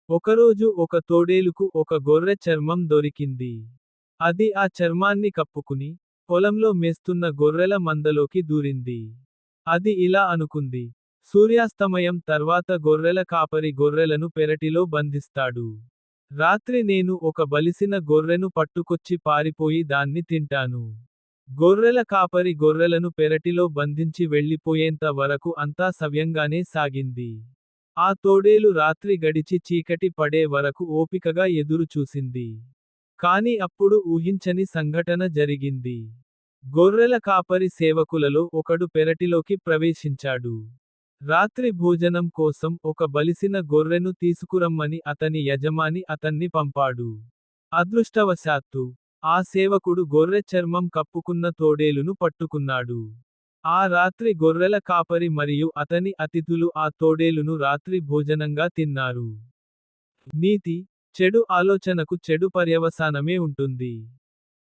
ఒకరోజు ఒక తోడేలుకు ఒక గొర్రె చర్మం దొరికింది. అది ఆ చర్మాన్ని కప్పుకుని, పొలంలో మేస్తున్న గొర్రెల మందలోకి దూరింది. అది ఇలా అనుకుంది. సూర్యాస్తమయం తర్వాత గొర్రెల కాపరి గొర్రెలను పెరటిలో బంధిస్తాడు. రాత్రి నేను ఒక బలిసిన గొర్రెను పట్టుకొచ్చి పారిపోయి దాన్ని తింటాను. గొర్రెల కాపరి గొర్రెలను పెరటిలో బంధించి వెళ్ళిపోయేంత వరకు అంతా సవ్యంగానే సాగింది. ఆ తోడేలు రాత్రి గడిచి చీకటి పడే వరకు ఓపికగా ఎదురు చూసింది. కాని అప్పుడు ఊహించని సంఘటన జరిగింది. గొర్రెల కాపరి సేవకులలో ఒకడు పెరటిలోకి ప్రవేశించాడు. రాత్రి భోజనం కోసం ఒక బలిసిన గొర్రెను తీసుకురమ్మని అతని యజమాని అతన్ని పంపాడు. అదృష్టవశాత్తు, ఆ సేవకుడు గొర్రె చర్మం కప్పుకున్న తోడేలును పట్టుకున్నాడు. ఆ రాత్రి గొర్రెల కాపరి మరియు అతని అతిథులు ఆ తోడేలును రాత్రి భోజనంగా తిన్నారు. నీతి: చెడు ఆలోచనకు చెడు పర్యవసానమే ఉంటుంది.